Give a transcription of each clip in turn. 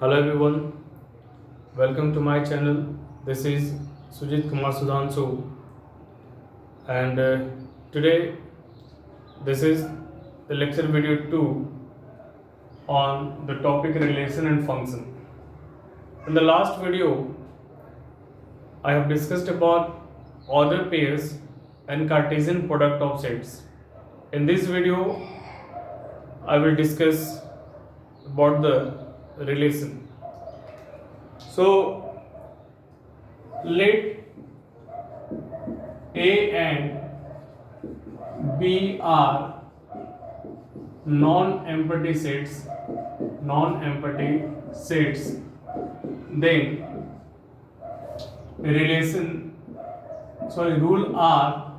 Hello everyone, welcome to my channel. This is Sujit Kumar Sudhanshu, and today this is the lecture video 2 on the topic relation and function. In the last video, I have discussed about order pairs and Cartesian product of sets. In this video, I will discuss about the relation. So let A and B are non-empty sets, then rule R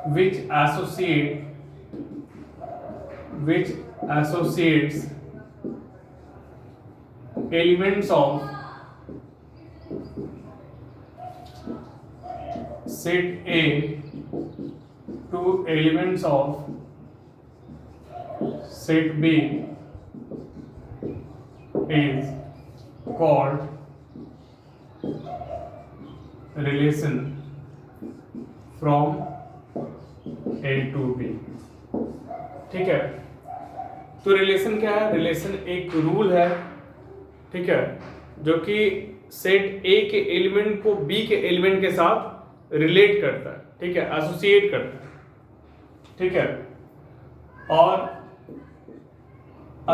which associates elements of set A to elements of set B is called relation from A to B. ठीक है, तो relation क्या है? Relation एक rule है, ठीक है, जो कि सेट ए के एलिमेंट को बी के एलिमेंट के साथ रिलेट करता है, ठीक है, एसोसिएट करता है, ठीक है। और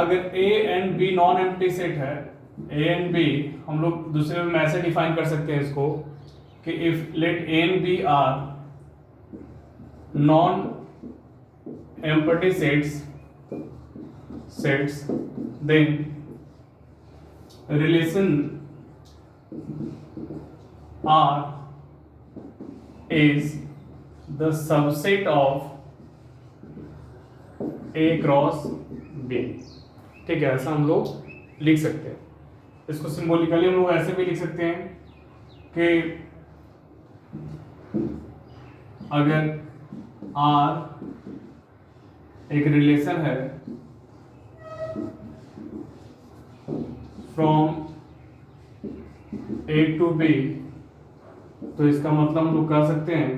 अगर A and B non empty set है, ए एंड बी हम लोग दूसरे में ऐसे डिफाइन कर सकते हैं इसको कि if let A and B are non empty sets then relation R is the subset of A cross B, ठीक है, ऐसा हम लोग लिख सकते हैं। इसको सिंबॉलिकली हम लोग ऐसे भी लिख सकते हैं कि अगर R एक रिलेशन है फ्रॉम ए टू बी, तो इसका मतलब हम लोग कह सकते हैं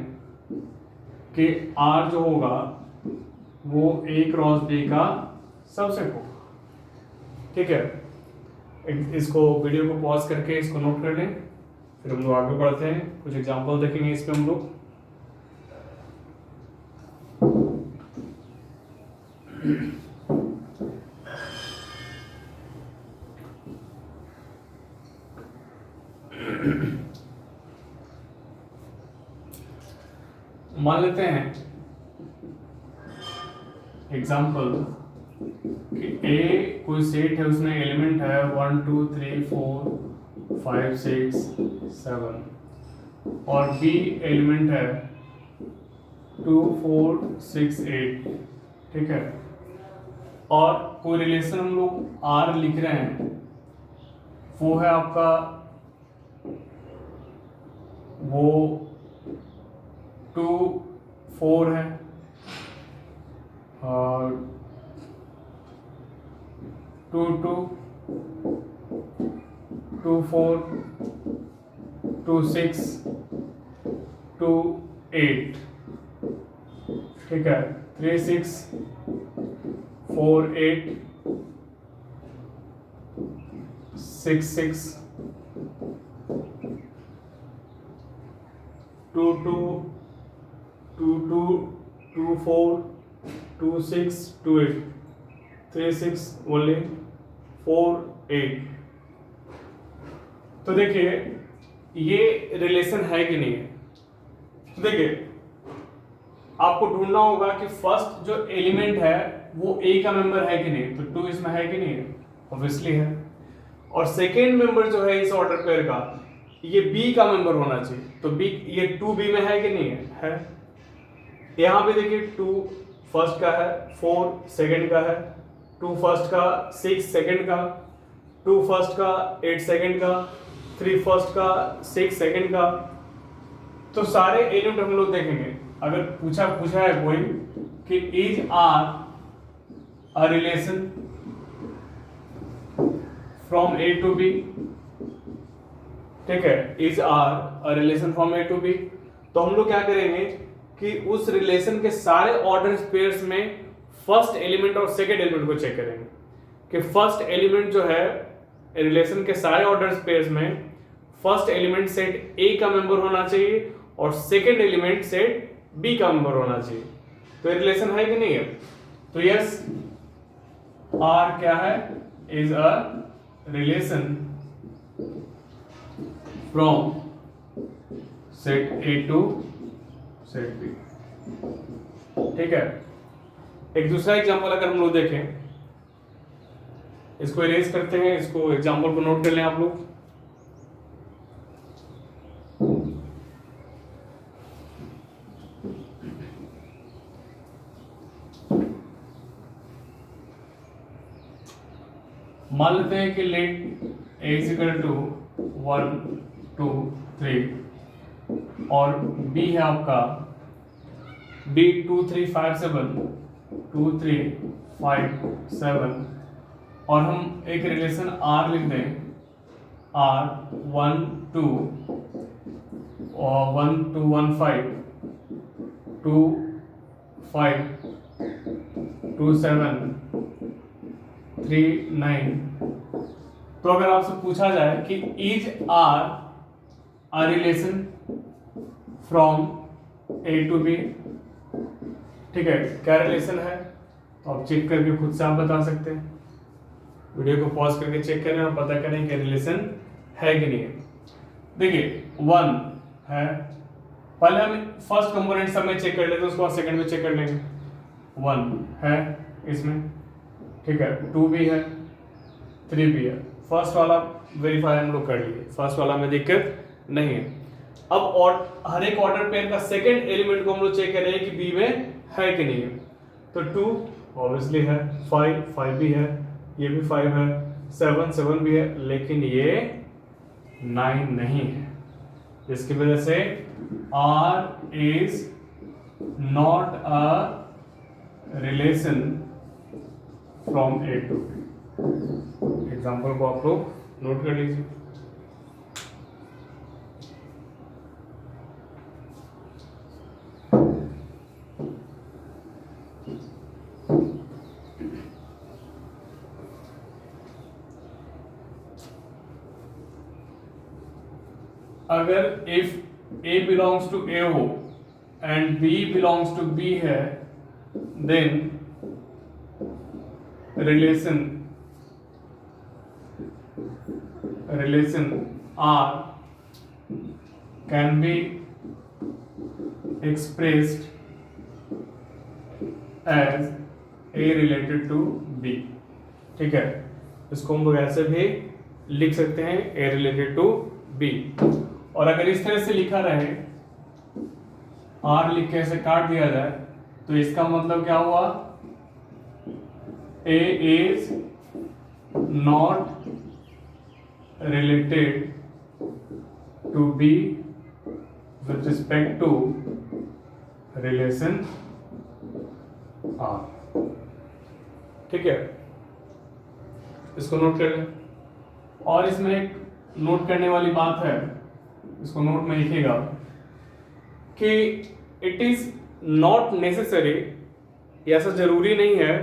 कि आर जो होगा वो ए क्रॉस बी का सबसेट होगा, ठीक है। इसको वीडियो को पॉज करके इसको नोट कर लें, फिर हम लोग आगे बढ़ते हैं, कुछ एग्जांपल देखेंगे इस पे हम लोग। मान लेते हैं एग्जाम्पल कि ए कोई सेट है, उसमें एलिमेंट है 1 2 3 4 5 6 7 और बी एलिमेंट है 2 4 6 8, ठीक है। और कोई रिलेशन हम लोग आर लिख रहे हैं, वो है आपका वो 2 4 है और 2 2 2 4 2 6 2 8, ठीक है, 3 6 4 8 6 6 2 2 2 2 2 4 2 6 2 8 3 6 ओनली 4 8। तो देखिए ये रिलेशन है कि नहीं है। तो देखिए आपको ढूंढना होगा कि फर्स्ट जो एलिमेंट है वो ए का मेंबर है कि नहीं, तो 2 इसमें है कि नहीं है, ऑब्वियसली है। और सेकेंड मेंबर जो है इस ऑर्डर पेयर का ये बी का मेंबर होना चाहिए, तो बी ये 2 बी में है कि नहीं है, यहाँ पे देखिए 2 फर्स्ट का है, 4 सेकंड का है, 2 फर्स्ट का, 6 सेकंड का, 2 फर्स्ट का, 8 सेकंड का, 3 फर्स्ट का, 6 सेकंड का। तो सारे एलिमेंट हम लोग देखेंगे। अगर पूछा है कोई कि is R a relation, from A to B, ठीक है, is R a relation from A to B. तो हम लोग क्या करेंगे कि उस रिलेशन के सारे ऑर्डर पेयर्स में फर्स्ट एलिमेंट और सेकेंड एलिमेंट को चेक करेंगे कि फर्स्ट एलिमेंट जो है रिलेशन के सारे ऑर्डर पेयर्स में फर्स्ट एलिमेंट सेट ए का मेंबर होना चाहिए और सेकेंड एलिमेंट सेट बी का मेंबर होना चाहिए। तो ये रिलेशन है कि नहीं है? तो यस, आर क्या है? Is a relation from set A to set B, ठीक है। एक दूसरा एग्जांपल अगर हम लोग देखें, इसको इरेज करते हैं, इसको एग्जांपल को नोट कर लें आप लोग। मान लेते हैं कि let A is equal to 1 2 3 और बी है आपका बी 2 3 5 7 2 3 5 7 और हम एक रिलेशन आर लिख दें, आर 1 2 और 1 2 1 5 2 5 2 7 3 9। तो अगर आपसे पूछा जाए कि is R a relation from A to B, ठीक है, क्या रिलेशन है? तो आप चेक करके खुद से आप बता सकते हैं। वीडियो को पॉज करके चेक करें और पता करें कि रिलेशन है कि नहीं है। देखिए 1 है, पहले हम फर्स्ट कंपोनेंट सब में चेक कर लेते हैं, उसके बाद सेकंड में चेक कर लेंगे। 1 है इसमें, ठीक है, 2 भी है, 3 भी है। फर्स्ट वाला वेरीफाई हम लोग कर लिए, फर्स्ट वाला में दिक्कत नहीं है। अब और हर एक ऑर्डर पेयर का सेकंड एलिमेंट को हम लोग चेक कर रहे हैं कि बी में है कि नहीं है। तो 2 ऑब्वियसली है, 5 भी है, ये भी 5 है, 7 भी है, लेकिन ये 9 नहीं है, जिसकी वजह से R is not a relation from A to B. Example को आप लोग नोट कर लीजिए। अगर if A belongs to A हो and B belongs to B है, then relation R can be expressed as A related to B, ठीक है। इसको हम लोग ऐसे भी लिख सकते हैं, A related to B। और अगर इस तरह से लिखा रहे, R लिख के ऐसे काट दिया जाए, तो इसका मतलब क्या हुआ? A is not related to B with respect to relation R, ठीक है। इसको नोट कर लें। और इसमें एक नोट करने वाली बात है, इसको नोट में लिखिएगा कि इट इज नॉट नेसेसरी, ऐसा जरूरी नहीं है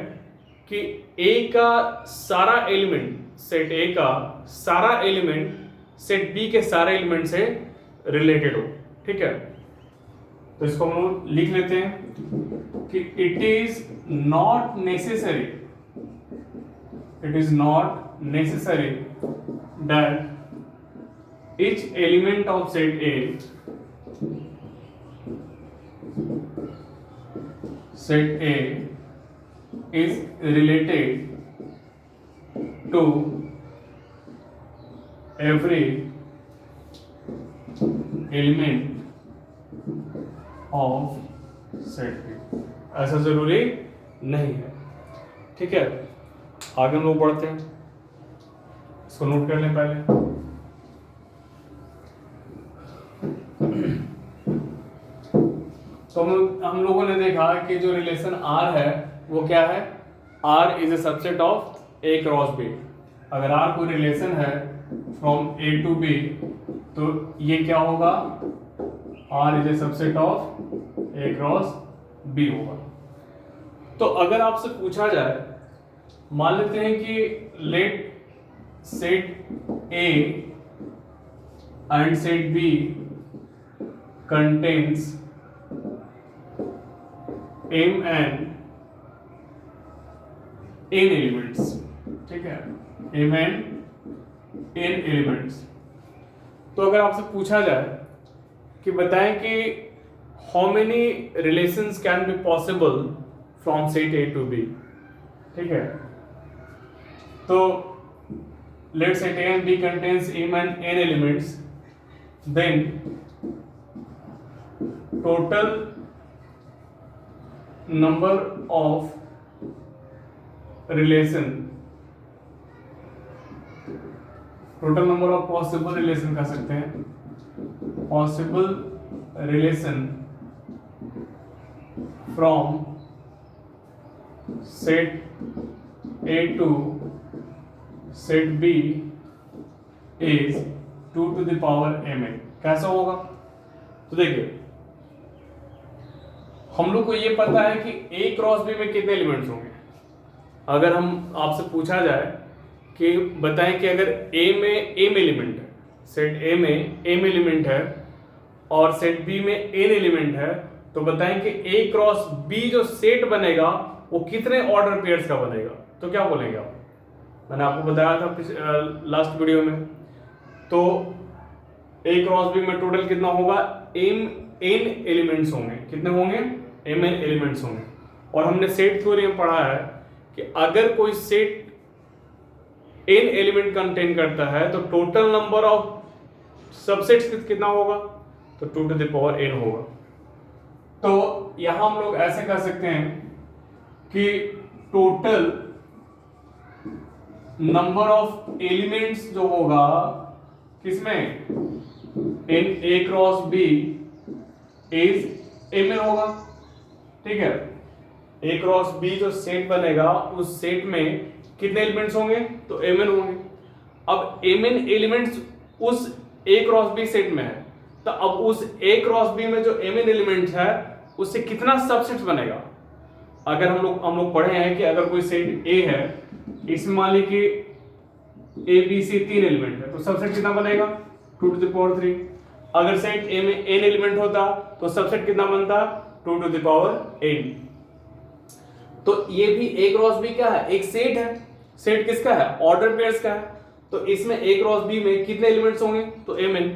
कि ए का सारा एलिमेंट, सेट ए का सारा एलिमेंट सेट बी के सारे एलिमेंट से रिलेटेड हो, ठीक है। तो इसको हम लिख लेते हैं कि it is not necessary, it is not necessary that each element of set A is related to every element of set B। ऐसा जरूरी नहीं है, ठीक है। आगे हम लोग पढ़ते हैं, इसको नोट कर लें पहले। तो हम लोगों ने देखा कि जो रिलेशन R है वो क्या है? R is a subset of A cross B। अगर R कोई रिलेशन है फ्रॉम A टू B, तो ये क्या होगा, R is a subset of A cross B होगा। तो अगर आपसे पूछा जाए, मान लेते हैं कि let set A and set B contains M and N elements, ठीक है, M and N एलिमेंट्स। तो अगर आपसे पूछा जाए कि बताएं कि how many relations can be possible from set A to B, ठीक है, तो let set A and B contains M and N elements, then total number of relation, total number of possible relation कह सकते हैं, possible relation from set A to set B is 2 to the power mn। कैसा होगा, तो देखिए हम लोग को ये पता है कि A क्रॉस B में कितने एलिमेंट्स होंगे। अगर हम आपसे पूछा जाए कि बताएं कि अगर A में M एलिमेंट है, सेट A में M एलिमेंट है और सेट B में N एलिमेंट है, तो बताएं कि A क्रॉस B जो सेट बनेगा वो कितने ऑर्डर पेयर्स का बनेगा, तो क्या बोलेंगे आप। मैंने आपको बताया था लास्ट वीडियो में, तो A क्रॉस B में टोटल कितना होगा, M N एलिमेंट्स होंगे, कितने होंगे, M N एलिमेंट्स होंगे। और हमने सेट थ्योरी में पढ़ा है कि अगर कोई सेट n एलिमेंट कंटेन करता है तो टोटल नंबर ऑफ सबसेट्स कितना होगा, तो 2 to the power n होगा। तो यहां हम लोग ऐसे कर सकते हैं कि टोटल नंबर ऑफ एलिमेंट्स जो होगा किसमें, इन A cross B is mn होगा, ठीक है। A क्रॉस B जो सेट बनेगा उस सेट में कितने एलिमेंट्स होंगे, तो mn होंगे। अब mn एलिमेंट्स उस A क्रॉस B सेट में है, तो अब उस A क्रॉस B में जो mn एलिमेंट्स है उससे कितना सबसेट्स बनेगा। अगर हम लोग पढ़े हैं कि अगर कोई सेट A है, इसमें मान ली कि A B C 3 एलिमेंट है, तो सबसेट कितना बनेगा, 2 to the power 3। अगर सेट A में n एलिमेंट होता तो सबसेट कितना बनता, 2 to the power n। तो ये भी A क्रॉस B क्या है, एक सेट है। सेट किसका है, ऑर्डर पेयर्स का है। तो इसमें A क्रॉस B में कितने एलिमेंट्स होंगे, तो mn।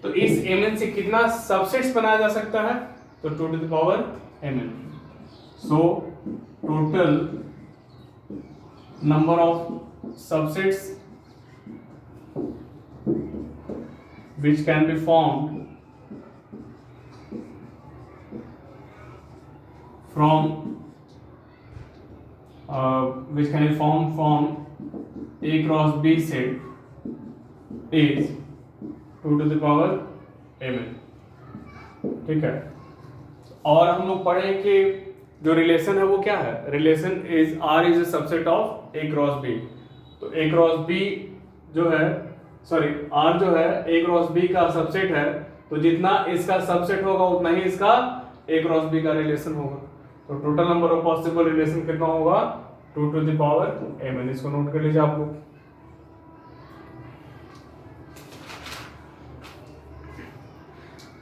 तो इस mn से कितना सबसेट्स बनाया जा सकता है, तो 2 to the power mn। So total number of subsets which can be formed from from A cross B set is 2 to the power mn, ठीक है। और हम लोग पढ़े कि जो रिलेशन है वो क्या है, relation is R is a subset of A cross B। तो A क्रॉस B जो है, सॉरी R जो है A क्रॉस B का सबसेट है, तो जितना इसका सबसेट होगा उतना ही इसका A क्रॉस B का रिलेशन होगा। तो total number of possible relation कितना होगा, 2 to the power mn। इसको नोट कर लीजिए आप लोग।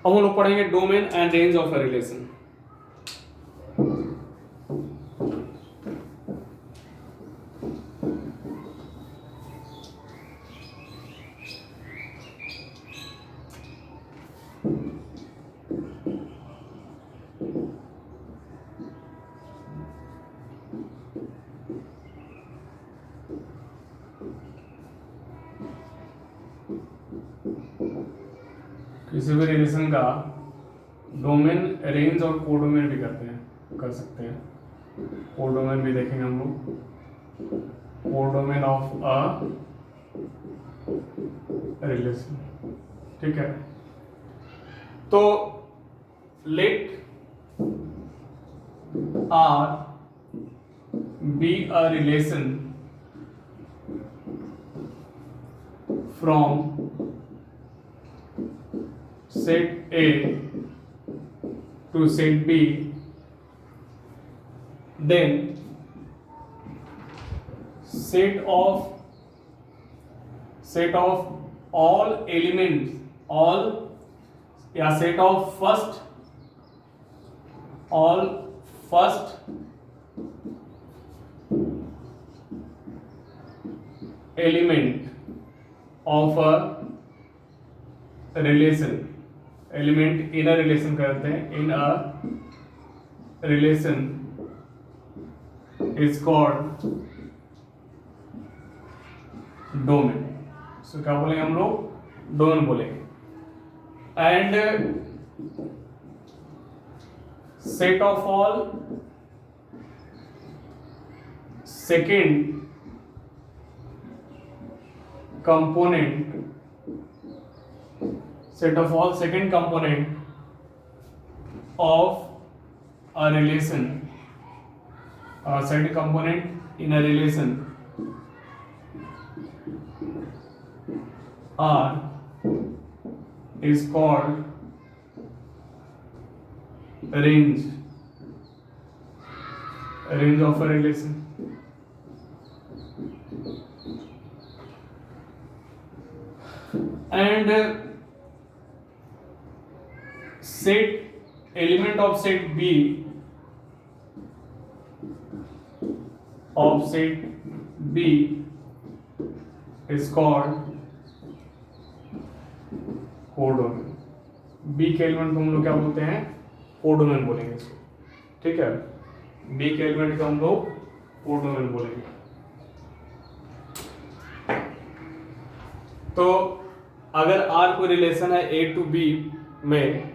अब हम लोग पढ़ेंगे domain and range of a relation. किसी भी रिलेशन का डोमेन, रेंज और कोडोमेन भी कर सकते हैं। कोडोमेन भी देखेंगे हम लोग, कोडोमेन ऑफ अ रिलेशन, ठीक है। तो let R be a relation from set A to set B, then set of all elements, set of all first element of a relation, element in a relation करते हैं, in a relation is called domain. So क्या बोलेंगे हम लोग? Domain बोलेंगे. And set of all second component of a relation, second component in a relation R is called range of a relation. And set element of set B is called codomain. B के element को हम लोग क्या बोलते हैं? Codomain बोलेंगे इसको. ठीक है, बी के एलिमेंट को हम लोग कोडोमेन बोलेंगे. तो अगर आर कोई रिलेशन है ए टू बी में,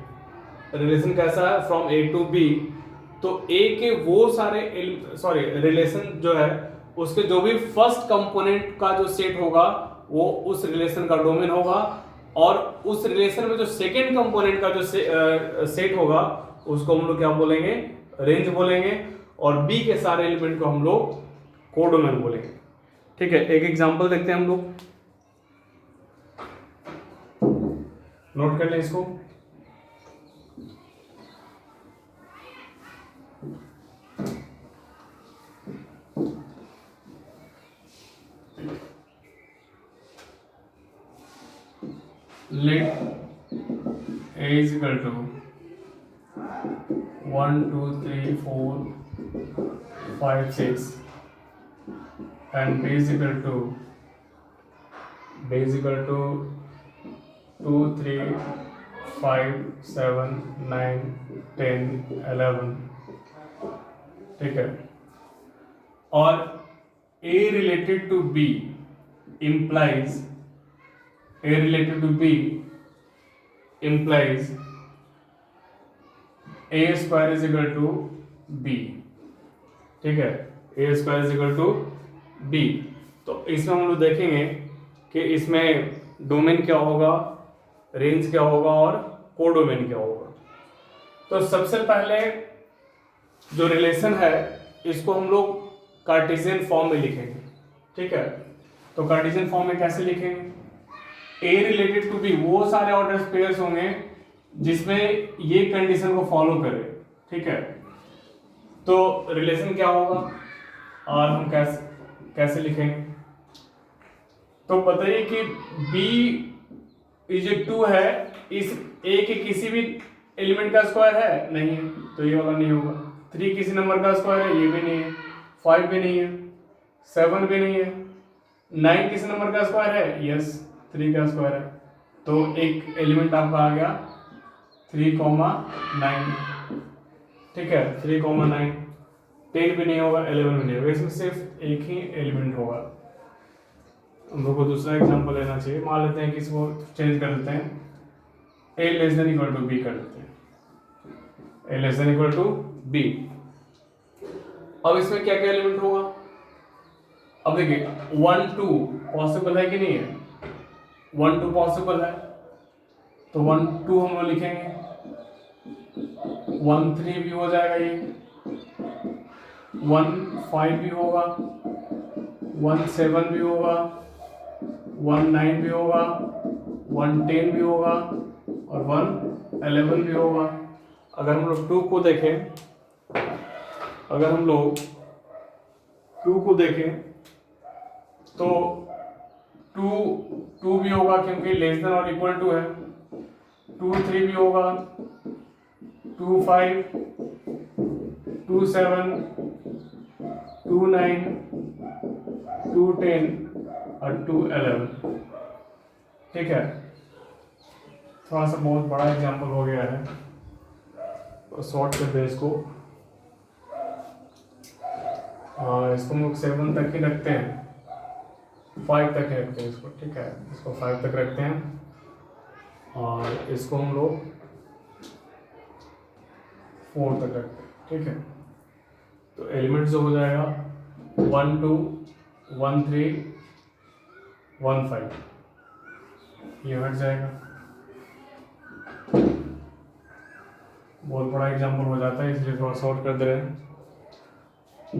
रिलेशन कैसा है? फ्रॉम ए टू बी, तो ए के वो सारे रिलेशन जो है उसके जो भी फर्स्ट कंपोनेंट का जो सेट होगा वो उस रिलेशन का डोमेन होगा, और उस रिलेशन में जो सेकेंड कंपोनेंट का जो सेट होगा उसको हम लोग क्या बोलेंगे? रेंज बोलेंगे, और बी के सारे एलिमेंट को हम लोग कोडोमेन बोलेंगे. ठीक है, एक एग्जांपल देखते हैं हम लोग, नोट कर लें इसको. Let A is equal to 1 2 3 4 5 6 and B is equal to 2 3 5 7 9 10 11. ठीक है, और A related to B implies A related to B implies A square is equal to B. ठीक है, A square is equal to B. तो इसमें हम लोग देखेंगे कि इसमें डोमेन क्या होगा, रेंज क्या होगा और कोडोमेन क्या होगा. तो सबसे पहले जो रिलेशन है इसको हम लोग कार्टेशियन फॉर्म में लिखेंगे. ठीक है, तो कार्टेशियन फॉर्म में कैसे लिखेंगे? A रिलेटेड टू B वो सारे ऑर्डर पेयर्स होंगे जिसमें ये कंडीशन को फॉलो करे. ठीक है, तो रिलेशन क्या होगा और हम कैसे लिखेंगे? तो बताइए कि B इज 2 है, इस A के किसी भी एलिमेंट का स्क्वायर है? नहीं, तो ये वाला नहीं होगा. 3 किसी नंबर का स्क्वायर है? ये भी नहीं है. 5 भी नहीं है. 7 भी नहीं है. 9 किसी नंबर का स्क्वायर है? यस, 3 का स्क्वायर है. तो एक एलिमेंट आपका आ गया 3,9. ठीक है, 3,9. 10 भी नहीं होगा, 11 भी नहीं होगा. इसमें सिर्फ एक ही एलिमेंट होगा. हम लोग को दूसरा एग्जांपल लेना चाहिए. मान लेते हैं कि इसको चेंज कर देते हैं, A less than equal to B कर देते हैं. A less than equal to B. अब इसमें क्या क्या एलिमेंट होगा? अब देखिए 1 2 पॉसिबल है कि नहीं है? 1 2 पॉसिबल है, तो 1 2 हम लोग लिखेंगे. 1 3 भी हो जाएगा, ये 1 5 भी होगा, 1 7 भी होगा, 1 9 भी होगा, 1 10 भी होगा और 1 11 भी होगा। अगर हम लोग 2 को देखें, अगर हम लोग 2 को देखें तो 2 भी होगा क्योंकि लेस देन और इक्वल टू है। 2 3 भी होगा, 2 5, 2 7, 2 9, 2 10 और 2 11। ठीक है, थोड़ा सा बहुत बड़ा एग्जाम्पल हो गया है तो शॉर्ट कर दें इसको। इसको हम लोग 7 तक ही रखते हैं, 5 तक ही रखते हैं इसको। ठीक है, इसको 5 तक रखते हैं और इसको हम लोग 4 तक रखते हैं। ठीक है, तो एलिमेंट जो हो जाएगा 1 2 1 3 1 5, ये हट जाएगा। बहुत बड़ा एग्जाम्पल हो जाता है इसलिए थोड़ा शॉर्ट कर दे रहे हैं।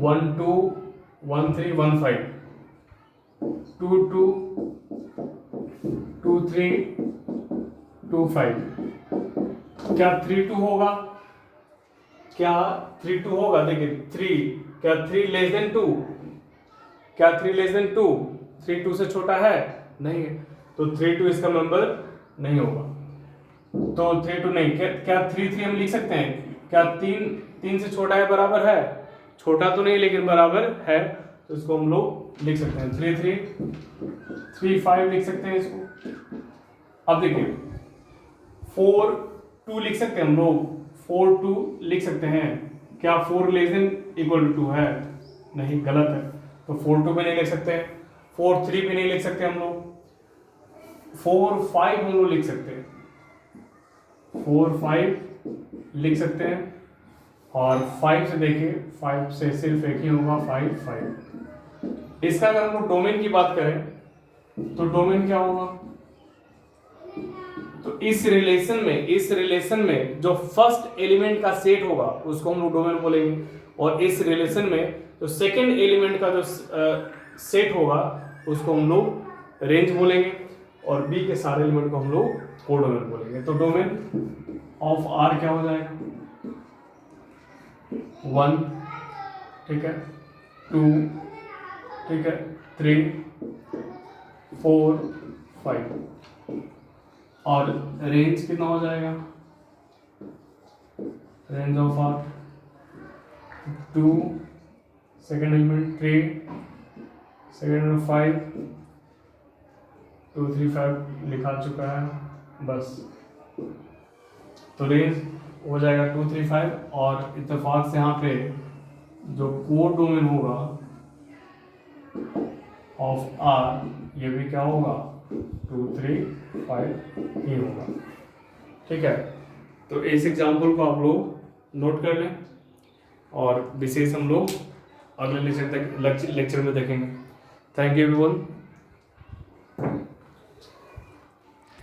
1 2 1 3 1 5, 2 2 2 3 2 5। क्या 3 2 होगा? क्या 3 2 होगा? देखिए 3, क्या 3 लेस देन 2? क्या 3 लेस देन 2? 3 2 से छोटा है? नहीं है, तो 3 2 इसका मेंबर नहीं होगा। तो 3 2 नहीं, क्या 3 3 हम लिख सकते हैं? क्या 3 से छोटा है, बराबर है? छोटा तो नहीं लेकिन बराबर है, तो इसको हम लोग लिख सकते हैं 3 3 3 5 लिख सकते हैं इसको। अब देखिए 4 2 लिख सकते हैं हम लोग, 4 2 लिख सकते हैं। क्या 4 लेस देन इक्वल टू 2 है? नहीं, गलत है, तो 4 2 भी नहीं लिख सकते, 4 3 भी नहीं लिख सकते हम लोग, 4 5 हम लोग लिख सकते हैं, 4 5 लिख सकते हैं। और 5 से देखिए, 5 से सिर्फ एक ही होगा, 5 5। इसका अगर हम लोग डोमेन की बात करें तो डोमेन क्या होगा? तो इस रिलेशन में जो फर्स्ट एलिमेंट का सेट होगा उसको हम लोग डोमेन बोलेंगे, और इस रिलेशन में जो सेकंड एलिमेंट का जो सेट होगा उसको हम लोग रेंज बोलेंगे, और बी के सारे एलिमेंट को हम लोग कोडोमेन बोलेंगे। तो डोमेन ऑफ आर क्या हो जाएगा? 1, ठीक है, 2, ठीक है, 3 4 5। और रेंज कितना हो जाएगा? Range of R 2, second element 3, second element 5, 2 3 5 लिखा चुका है बस। तो रेंज हो जाएगा 2 3 5, और इत्तेफाक से यहाँ पे जो कोड डोमेन होगा ऑफ आर, ये भी क्या होगा? 2 3 5 ही होगा। ठीक है, तो इस एग्जाम्पल को आप लोग नोट कर लें, और विशेष हम लोग अगले लेक्चर में देखेंगे। Thank you everyone.